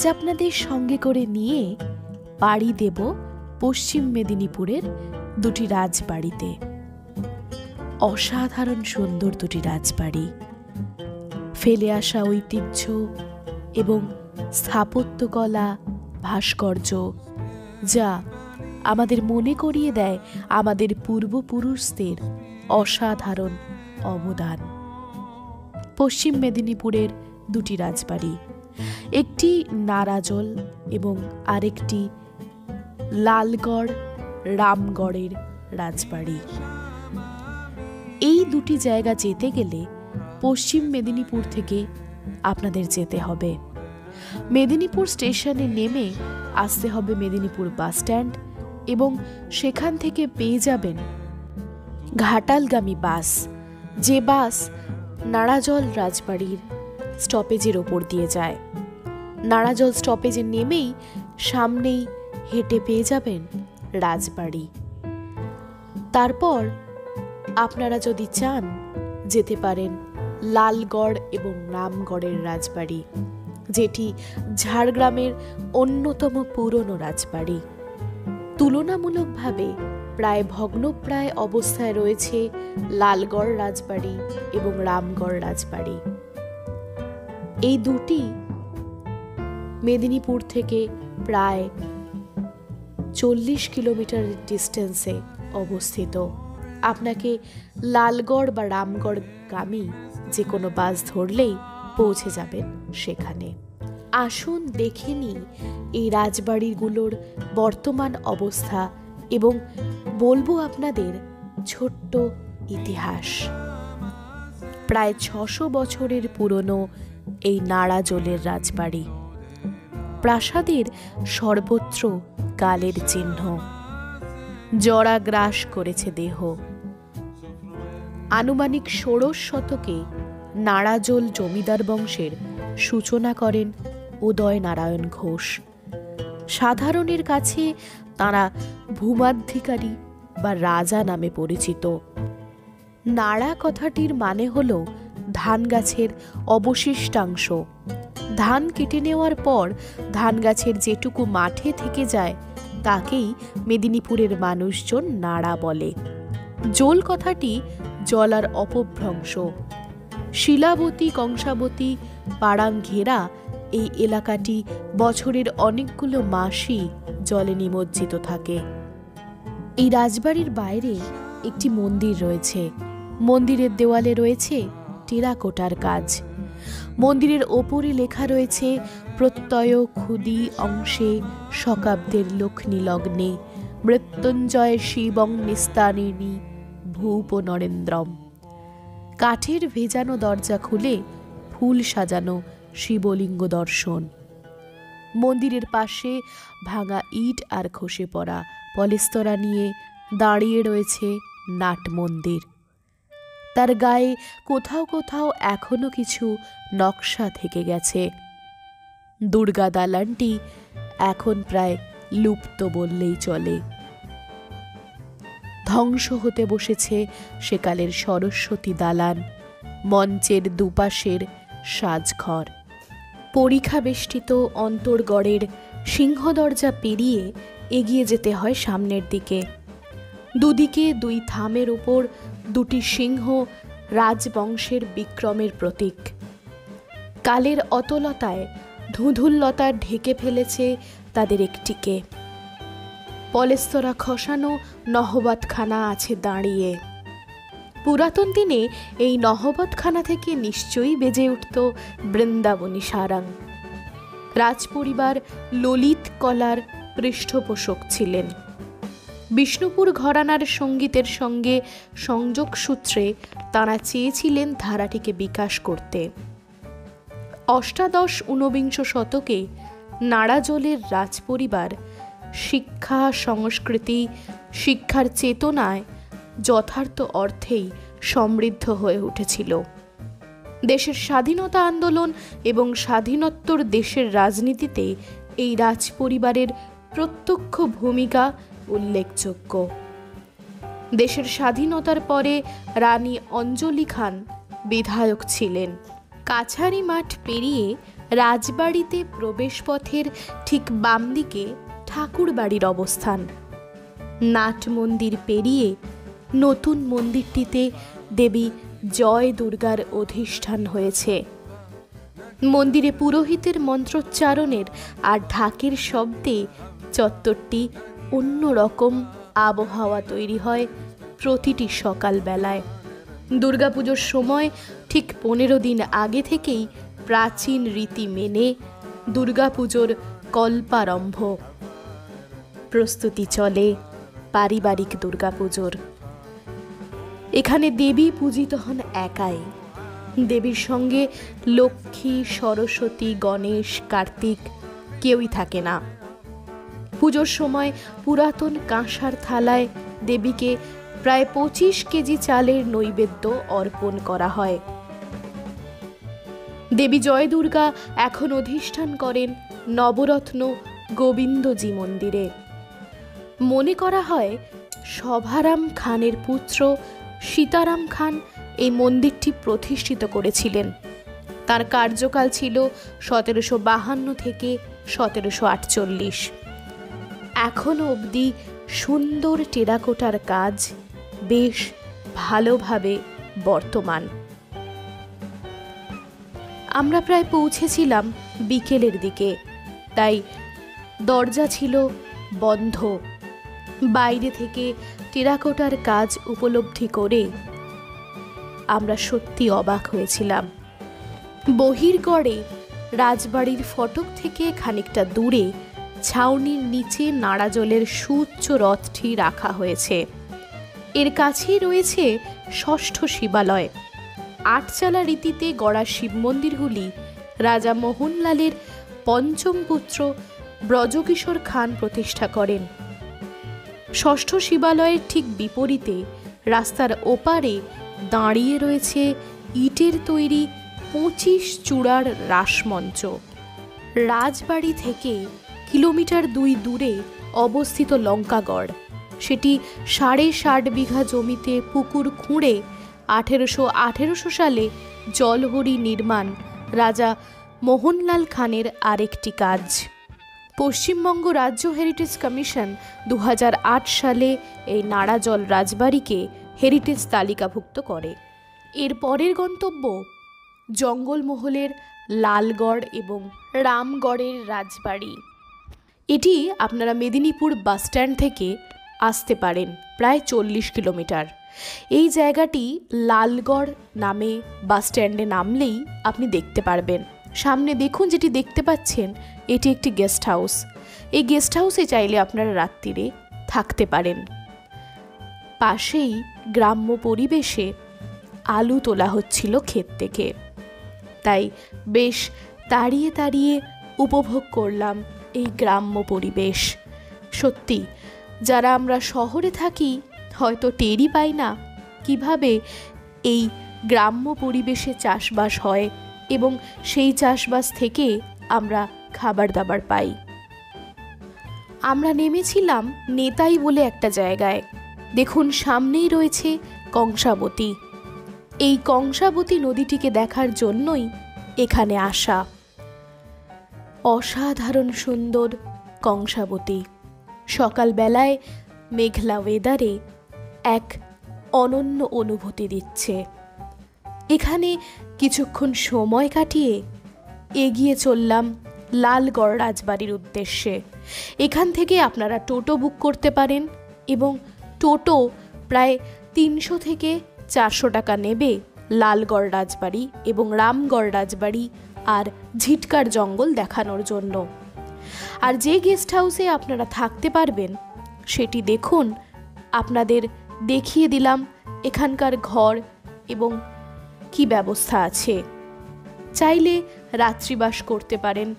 আজ আপনাদের সঙ্গে করে নিয়ে পাড়ি দেব পশ্চিম মেদিনীপুরের দুটি রাজবাড়িতে। অসাধারণ সুন্দর দুটি রাজবাড়ি, ফেলে আসা ঐতিহ্য এবং স্থাপত্যকলা, ভাস্কর্য, যা আমাদের মনে করিয়ে দেয় আমাদের পূর্বপুরুষদের অসাধারণ অবদান। পশ্চিম মেদিনীপুরের দুটি রাজবাড়ি, একটি নারাজল এবং আরেকটি লালগড় রামগড়ের রাজবাড়ি। এই দুটি জায়গা যেতে গেলে পশ্চিম মেদিনীপুর থেকে আপনাদের যেতে হবে। মেদিনীপুর স্টেশনে নেমে আসতে হবে মেদিনীপুর বাস স্ট্যান্ড এবং সেখান থেকে পেয়ে যাবেন ঘাটালগামী বাস, যে বাস নারাজল রাজবাড়ির স্টপেজের ওপর দিয়ে যায়। নারাজল স্টপেজে নেমেই সামনেই হেঁটে পেয়ে যাবেন রাজবাড়ি। তারপর আপনারা যদি চান যেতে পারেন লালগড় এবং রামগড়ের রাজবাড়ি, যেটি ঝাড়গ্রামের অন্যতম পুরনো রাজবাড়ি। তুলনামূলকভাবে প্রায় ভগ্নপ্রায় অবস্থায় রয়েছে লালগড় রাজবাড়ি এবং রামগড় রাজবাড়ি। এই দুটি মেদিনীপুর থেকে প্রায় 40 কিলোমিটার ডিস্টেন্সে অবস্থিত। আপনাকে লালগড় বা রামগড়গামী যে কোনো বাস ধরলেই পৌঁছে যাবেন সেখানে। আসুন দেখে নিই এই রাজবাড়িগুলোর বর্তমান অবস্থা এবং বলবো আপনাদের ছোট্ট ইতিহাস। প্রায় 600 বছরের পুরনো এই নারাজলের রাজবাড়ি, প্রাসাদের সর্বত্র কালের চিহ্ন, জরা গ্রাস করেছে দেহ। আনুমানিক 16 শতকে নারাজল জমিদার বংশের সূচনা করেন উদয় নারায়ণ ঘোষ। সাধারণের কাছে তাঁরা ভূমাধিকারী বা রাজা নামে পরিচিত। নাড়া কথাটির মানে হল ধান গাছের অবশিষ্টাংশ। ধান কেটে নেওয়ার পর ধান গাছের যেটুকু মাঠে থেকে যায় তাকেই মেদিনীপুরের মানুষজন নাড়া বলে। জোল কথাটি জলার অপভ্রংশ। শিলাবতী, কংসাবতী, পাড়াং ঘেরা এই এলাকাটি বছরের অনেকগুলো মাসই জলে নিমজ্জিত থাকে। এই রাজবাড়ির বাইরে একটি মন্দির রয়েছে। মন্দিরের দেওয়ালে রয়েছে টেরাকোটার কাজ। মন্দিরের ওপরে লেখা রয়েছে প্রত্যয় ক্ষুদি অংশে শকাব্দের লক্ষ্মী লগ্নে মৃত্যুঞ্জয় শিবং নিস্তারিণী ভূপ নরেন্দ্রম। কাঠের ভেজানো দরজা খুলে ফুল সাজানো শিবলিঙ্গ দর্শন। মন্দিরের পাশে ভাঙা ইট আর খসে পড়া পলেস্তরা নিয়ে দাঁড়িয়ে রয়েছে নাট মন্দির। তার গায়ে কোথাও কোথাও এখনো কিছু নকশা থেকে গেছে। দুর্গা দালানটি এখন প্রায় লুপ্ত বললেই চলে। ধ্বংস হতে বসেছে সেকালের সরস্বতী দালান, মঞ্চের দুপাশের সাজঘর। পরিখা বেষ্টিত অন্তর্গড়ের সিংহদরজা পেরিয়ে এগিয়ে যেতে হয় সামনের দিকে। দুদিকে দুই থামের উপর দুটি সিংহ রাজবংশের বিক্রমের প্রতীক। কালের অতলতায় ধুধুল্লতা ঢেকে ফেলেছে তাদের একটিকে। পলেস্তরা খসানো নহবতখানা আছে দাঁড়িয়ে। পুরাতন দিনে এই নহবতখানা থেকে নিশ্চয়ই বেজে উঠত বৃন্দাবনী সারাং। রাজপরিবার ললিত কলার পৃষ্ঠপোষক ছিলেন। বিষ্ণুপুর ঘরানার সঙ্গীতের সঙ্গে সংযোগ সূত্রে তাঁরা চেয়েছিলেন ধারাটিকে বিকাশ করতে। অষ্টাদশ ঊনবিংশ শতকে নারাজলের রাজপরিবার শিক্ষা, সংস্কৃতি, শিক্ষার চেতনায় যথার্থ অর্থেই সমৃদ্ধ হয়ে উঠেছিল। দেশের স্বাধীনতা আন্দোলন এবং স্বাধীনোত্তর দেশের রাজনীতিতে এই রাজপরিবারের প্রত্যক্ষ ভূমিকা উল্লেখযোগ্য। দেশের স্বাধীনতার পরে রানী অঞ্জলি খান বিধায়ক ছিলেন। কাছারি মাঠ পেরিয়ে রাজবাড়িতে প্রবেশপথের ঠিক বাম দিকে ঠাকুর বাড়ির অবস্থান। নাট মন্দির পেরিয়ে নতুন মন্দিরটিতে দেবী জয় দুর্গার অধিষ্ঠান হয়েছে। মন্দিরে পুরোহিতের মন্ত্রোচ্চারণের আর ঢাকের শব্দে চত্বরটি অন্যরকম আবহাওয়া তৈরি হয় প্রতিটি সকালবেলায়। দুর্গাপুজোর সময় ঠিক 15 দিন আগে থেকেই প্রাচীন রীতি মেনে দুর্গাপুজোর কল্পারম্ভ। প্রস্তুতি চলে পারিবারিক দুর্গাপুজোর। এখানে দেবী পূজিত হন একাই। দেবীর সঙ্গে লক্ষ্মী, সরস্বতী, গণেশ, কার্তিক কেউই থাকে না। পুজোর সময় পুরাতন কাঁসার থালায় দেবীকে প্রায় 25 কেজি চালের নৈবেদ্য অর্পণ করা হয়। দেবী জয় দুর্গা এখন অধিষ্ঠান করেন নবরত্ন গোবিন্দজি মন্দিরে। মনে করা হয় সভারাম খানের পুত্র সীতারাম খান এই মন্দিরটি প্রতিষ্ঠিত করেছিলেন। তার কার্যকাল ছিল 1752 থেকে 1748। এখনো অবধি সুন্দর টেরাকোটার কাজ বেশ ভালোভাবে বর্তমান। আমরা প্রায় পৌঁছেছিলাম বিকেলের দিকে, তাই দরজা ছিল বন্ধ। বাইরে থেকে টেরাকোটার কাজ উপলব্ধি করে আমরা সত্যি অবাক হয়েছিলাম। বহির্গড়ে রাজবাড়ির ফটক থেকে খানিকটা দূরে ছাউনির নিচে নাড়াজলের সুউচ্চ রথটি রাখা হয়েছে। এর কাছেই রয়েছে ষষ্ঠ শিবালয়। আটচালা রীতিতে গড়া শিব মন্দিরগুলি রাজা মোহনলালের পঞ্চম পুত্র ব্রজকিশোর খান প্রতিষ্ঠা করেন। ষষ্ঠ শিবালয়ের ঠিক বিপরীতে রাস্তার ওপারে দাঁড়িয়ে রয়েছে ইটের তৈরি 25 চূড়ার রাসমঞ্চ। রাজবাড়ি থেকে 2 কিলোমিটার দূরে অবস্থিত লঙ্কাগড়, সেটি 60.5 বিঘা জমিতে পুকুর খুঁড়ে 1818 সালে জলহরি নির্মাণ রাজা মোহনলাল খানের আরেকটি কাজ। পশ্চিমবঙ্গ রাজ্য হেরিটেজ কমিশন 2008 সালে এই নাড়াজল রাজবাড়িকে হেরিটেজ তালিকাভুক্ত করে। এর পরের গন্তব্য জঙ্গলমহলের লালগড় এবং রামগড়ের রাজবাড়ি। এটি আপনারা মেদিনীপুর বাসস্ট্যান্ড থেকে আসতে পারেন প্রায় 40 কিলোমিটার। এই জায়গাটি লালগড় নামে বাসস্ট্যান্ডে নামলেই আপনি দেখতে পারবেন। সামনে দেখুন যেটি দেখতে পাচ্ছেন, এটি একটি গেস্ট হাউস। এই গেস্ট হাউসে চাইলে আপনারা রাত্রিরে থাকতে পারেন। পাশেই গ্রাম্য পরিবেশে আলু তোলা হচ্ছিল ক্ষেত থেকে, তাই বেশ দাঁড়িয়ে দাঁড়িয়ে উপভোগ করলাম এই গ্রাম্য পরিবেশ। সত্যি যারা আমরা শহরে থাকি হয়তো টেরই পাই না কিভাবে এই গ্রাম্য পরিবেশে চাষবাস হয় এবং সেই চাষবাস থেকে আমরা খাবার দাবার পাই। আমরা নেমেছিলাম নেতাই বলে একটা জায়গায়। দেখুন সামনেই রয়েছে কংসাবতী। এই কংসাবতী নদীটিকে দেখার জন্যই এখানে আসা। অসাধারণ সুন্দর কংসাবতী সকালবেলায় মেঘলা ওয়েদারে এক অনন্য অনুভূতি দিচ্ছে। এখানে কিছুক্ষণ সময় কাটিয়ে এগিয়ে চললাম লালগড় রাজবাড়ির উদ্দেশ্যে। এখান থেকে আপনারা টোটো বুক করতে পারেন এবং টোটো প্রায় 300 থেকে 400 টাকা নেবে লালগড় রাজবাড়ি এবং রামগড় রাজবাড়ি আর ঝিটকার জঙ্গল দেখানোর জন্য। আর যে গেস্ট হাউসে আপনারা থাকতে পারবেন সেটি দেখুন, আপনাদের দেখিয়ে দিলাম এখানকার ঘর এবং কি ব্যবস্থা আছে। চাইলে রাত্রিবাস করতে পারেন,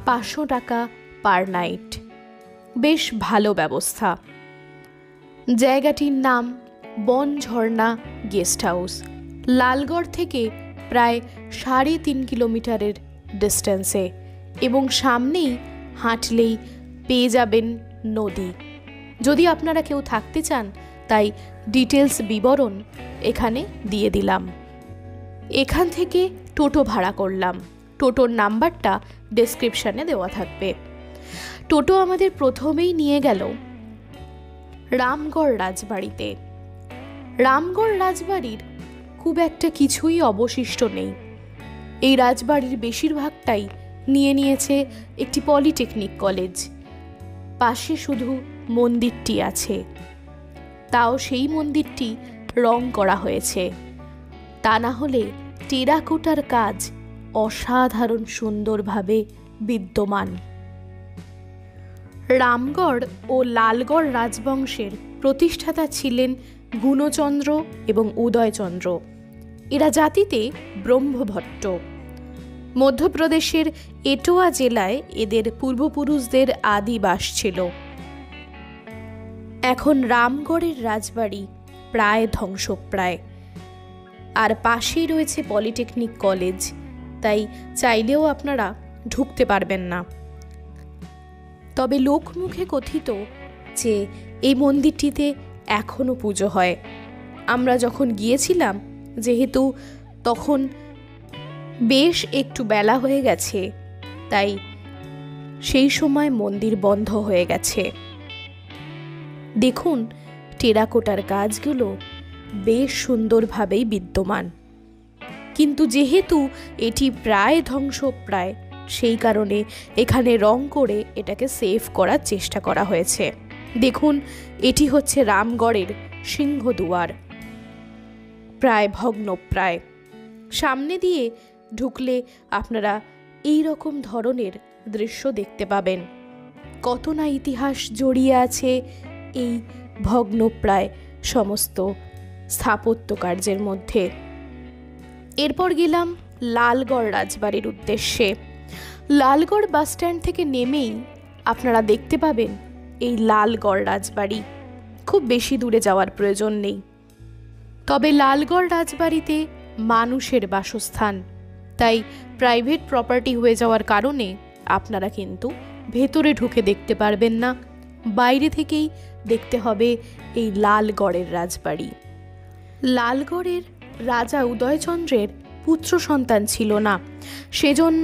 500 টাকা পার নাইট, বেশ ভালো ব্যবস্থা। জায়গাটির নাম বনঝর্ণা গেস্ট হাউস। লালগড় থেকে প্রায় 3.5 কিলোমিটারের ডিস্টেন্সে এবং সামনেই হাঁটলেই পেয়ে যাবেন নদী। যদি আপনারা কেউ থাকতে চান তাই ডিটেলস বিবরণ এখানে দিয়ে দিলাম। এখান থেকে টোটো ভাড়া করলাম। টোটোর নাম্বারটা ডেসক্রিপশানে দেওয়া থাকবে। টোটো আমাদের প্রথমেই নিয়ে গেল রামগড় রাজবাড়িতে। রামগড় রাজবাড়ির খুব একটা কিছুই অবশিষ্ট নেই। এই রাজবাড়ির বেশিরভাগটাই নিয়ে নিয়েছে একটি পলিটেকনিক কলেজ। পাশে শুধু মন্দিরটি আছে, তাও সেই মন্দিরটি রং করা হয়েছে। তা না হলে টেরাকোটার কাজ অসাধারণ সুন্দরভাবে বিদ্যমান। রামগড় ও লালগড় রাজবংশের প্রতিষ্ঠাতা ছিলেন গুণচন্দ্র এবং উদয়চন্দ্র। এরা জাতিতে ব্রহ্মভট্ট। মধ্যপ্রদেশের এটোয়া জেলায় এদের পূর্বপুরুষদের আদি বাস ছিল। এখন রামগড়ের রাজবাড়ি প্রায় ধ্বংসপ্রায়, আর পাশেই রয়েছে পলিটেকনিক কলেজ, তাই চাইলেও আপনারা ঢুকতে পারবেন না। তবে লোকমুখে কথিত যে এই মন্দিরটিতে এখনও পুজো হয়। আমরা যখন গিয়েছিলাম, যেহেতু তখন বেশ একটু বেলা হয়ে গেছে, তাই সেই সময় মন্দির বন্ধ হয়ে গেছে। দেখুন, টেরাকোটার কাজগুলো বেশ সুন্দরভাবেই বিদ্যমান, কিন্তু যেহেতু এটি প্রায় ধ্বংসপ্রায়, সেই কারণে এখানে রং করে এটাকে সেভ করার চেষ্টা করা হয়েছে। দেখুন, এটি হচ্ছে রামগড়ের সিংহদুয়ার, প্রায় ভগ্নপ্রায়। সামনে দিয়ে ঢুকলে আপনারা এই রকম ধরনের দৃশ্য দেখতে পাবেন। কত না ইতিহাস জড়িয়ে আছে এই ভগ্নপ্রায় সমস্ত স্থাপত্য কার্যের মধ্যে। এরপর গেলাম লালগড় রাজবাড়ির উদ্দেশ্যে। লালগড় বাসস্ট্যান্ড থেকে নেমেই আপনারা দেখতে পাবেন এই লালগড় রাজবাড়ি। খুব বেশি দূরে যাওয়ার প্রয়োজন নেই। তবে লালগড় রাজবাড়িতে মানুষের বাসস্থান, তাই প্রাইভেট প্রপার্টি হয়ে যাওয়ার কারণে আপনারা কিন্তু ভেতরে ঢুকে দেখতে পারবেন না। বাইরে থেকেই দেখতে হবে এই লালগড়ের রাজবাড়ি। লালগড়ের রাজা উদয়চন্দ্রের পুত্র সন্তান ছিল না, সেজন্য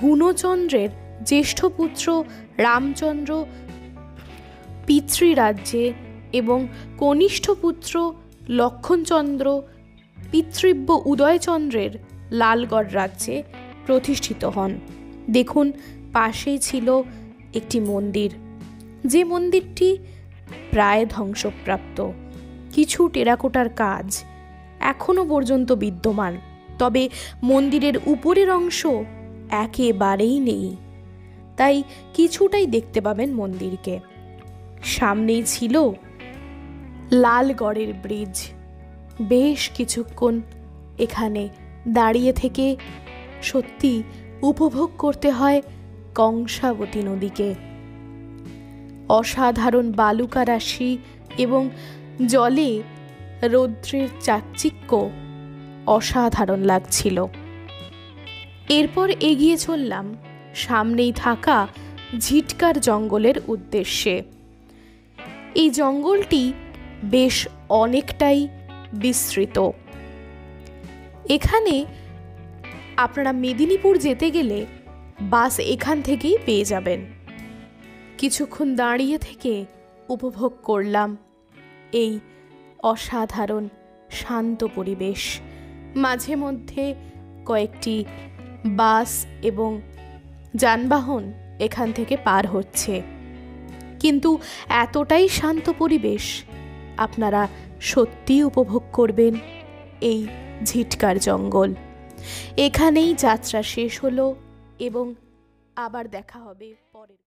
গুণচন্দ্রের জ্যেষ্ঠ পুত্র রামচন্দ্র পিতৃরাজ্যে এবং কনিষ্ঠ পুত্র লক্ষণচন্দ্র পিতৃব্য উদয়চন্দ্রের লালগড় রাজ্যে প্রতিষ্ঠিত হন। দেখুন, পাশেই ছিল একটি মন্দির, যে মন্দিরটি প্রায় ধ্বংসপ্রাপ্ত। কিছু টেরাকোটার কাজ এখনো পর্যন্ত বিদ্যমান, তবে মন্দিরের উপরের অংশ একেবারেই নেই, তাই কিছুটাই দেখতে পাবেন মন্দিরকে। সামনেই ছিল লালগড়ের ব্রিজ। বেশ কিছুক্ষণ এখানে দাঁড়িয়ে থেকে সত্যি উপভোগ করতে হয় কংসাবতী নদীকে। অসাধারণ বালুকা রাশি এবং জলে রৌদ্রের চাকচিক্য অসাধারণ লাগছিল। এরপর এগিয়ে চললাম সামনেই থাকা ঝিটকার জঙ্গলের উদ্দেশ্যে। এই জঙ্গলটি বেশ অনেকটাই বিস্তৃত। এখানে আপনারা মেদিনীপুর যেতে গেলে বাস এখান থেকেই পেয়ে যাবেন। কিছুক্ষণ দাঁড়িয়ে থেকে উপভোগ করলাম এই অসাধারণ শান্ত পরিবেশ। মাঝে মধ্যে কয়েকটি বাস এবং যানবাহন এখান থেকে পার হচ্ছে, কিন্তু এতটাই শান্ত পরিবেশ আপনারা সত্যিই উপভোগ করবেন এই ঝিটকার জঙ্গল। এখানেই যাত্রা শেষ হলো এবং আবার দেখা হবে পরের